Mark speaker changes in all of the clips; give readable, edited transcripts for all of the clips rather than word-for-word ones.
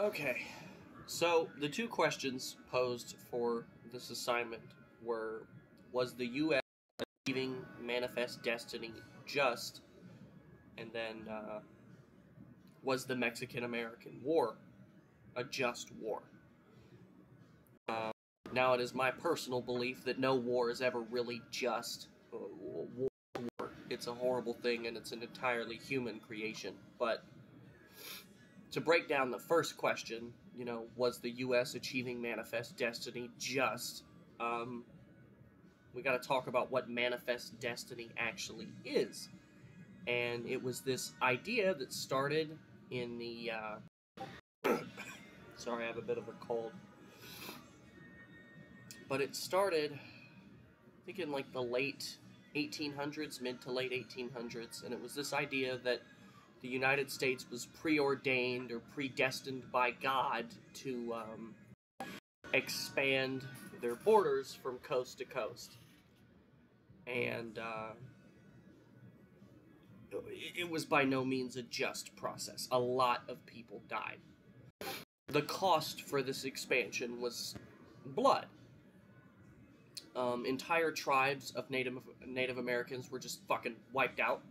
Speaker 1: Okay, so the two questions posed for this assignment were: was the U.S. achieving manifest destiny just? And then, was the Mexican-American War a just war? Uh, Now, it is my personal belief that no war is ever really just. War. It's a horrible thing, and it's an entirely human creation. But to break down the first question, was the U.S. achieving manifest destiny just? Um, we got to talk about what manifest destiny actually is. And it was this idea that started in the. Sorry, I have a bit of a cold. But it started, I think, in like the late 1800s, mid to late 1800s, and it was this idea that the United States was preordained or predestined by God to expand their borders from coast to coast. And it was by no means a just process. A lot of people died. The cost for this expansion was blood. Entire tribes of Native Americans were just fucking wiped out.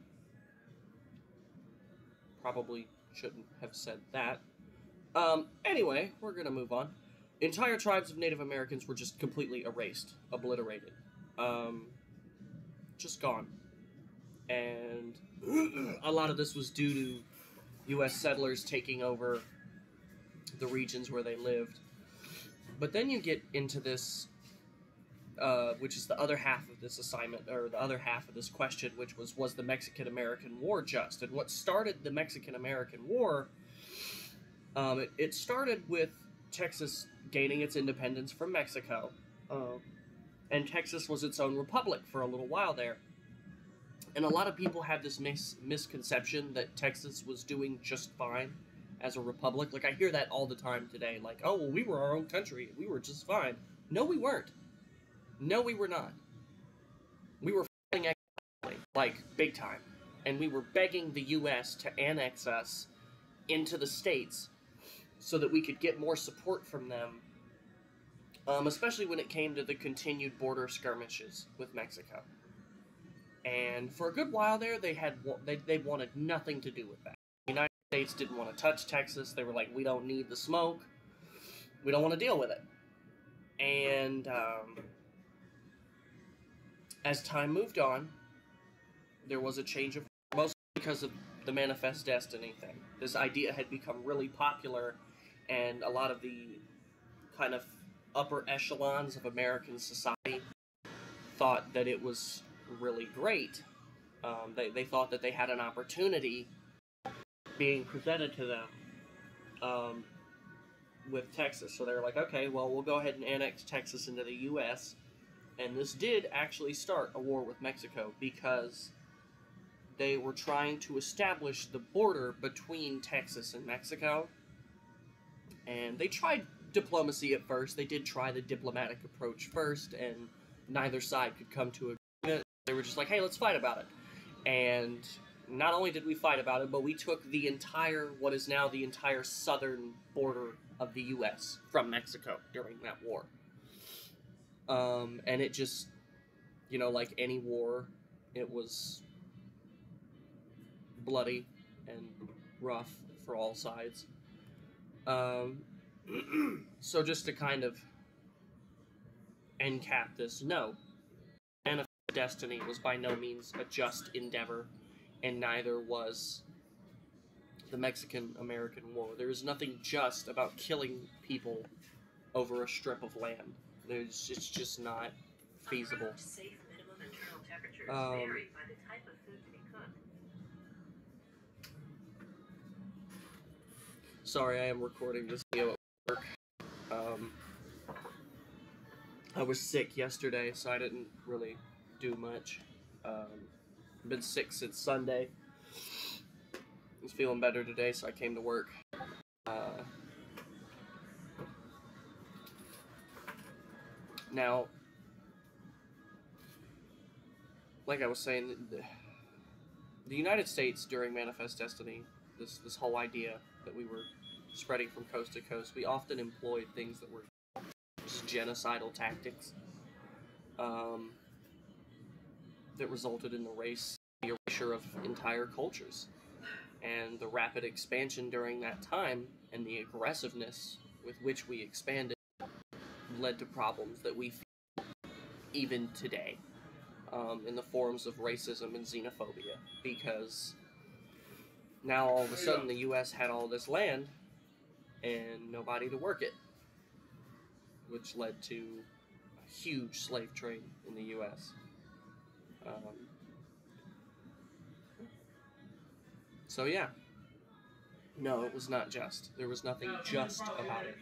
Speaker 1: Probably shouldn't have said that. Anyway, we're gonna move on. Entire tribes of Native Americans were just completely erased, obliterated, just gone. And a lot of this was due to U.S. settlers taking over the regions where they lived. But then you get into this, which is the other half of this assignment, or the other half of this question, which was the Mexican-American War just? And what started the Mexican-American War, it started with Texas gaining its independence from Mexico. And Texas was its own republic for a little while there. And a lot of people have this misconception that Texas was doing just fine as a republic. Like, I hear that all the time today. Like, oh, well, we were our own country. We were just fine. No, we weren't. No, we were not. We were fighting economically, like, big time. And we were begging the U.S. to annex us into the states so that we could get more support from them, especially when it came to the continued border skirmishes with Mexico. And for a good while there, they wanted nothing to do with that. The United States didn't want to touch Texas. They were like, we don't need the smoke. We don't want to deal with it. And as time moved on, there was a change of mostly because of the manifest destiny thing. This idea had become really popular, and a lot of the kind of upper echelons of American society thought that it was really great. They thought that they had an opportunity being presented to them with Texas. So they're like, okay, well, we'll go ahead and annex Texas into the U.S. And this did actually start a war with Mexico because they were trying to establish the border between Texas and Mexico. And they tried diplomacy at first. They did try the diplomatic approach first, and neither side could come to an agreement. They were just like, hey, let's fight about it. And not only did we fight about it, but we took the entire, what is now the entire southern border of the U.S. from Mexico during that war. And it just, like any war, it was bloody and rough for all sides. So just to kind of end cap this, no, manifest destiny was by no means a just endeavor, and neither was the Mexican-American War. There is nothing just about killing people over a strip of land. It's just not feasible.
Speaker 2: Safe minimum internal temperatures vary by the type of food to be cooked.
Speaker 1: Sorry, I am recording this video at work. I was sick yesterday, so I didn't really do much. I've been sick since Sunday. I was feeling better today, so I came to work. Now, like I was saying, the United States during Manifest Destiny, this whole idea that we were spreading from coast to coast, we often employed things that were just genocidal tactics that resulted in the erasure of entire cultures. And the rapid expansion during that time and the aggressiveness with which we expanded led to problems that we feel even today, in the forms of racism and xenophobia, because now all of a sudden the U.S. had all this land and nobody to work it, which led to a huge slave trade in the U.S. So yeah, no, it was not just. There was nothing just about it.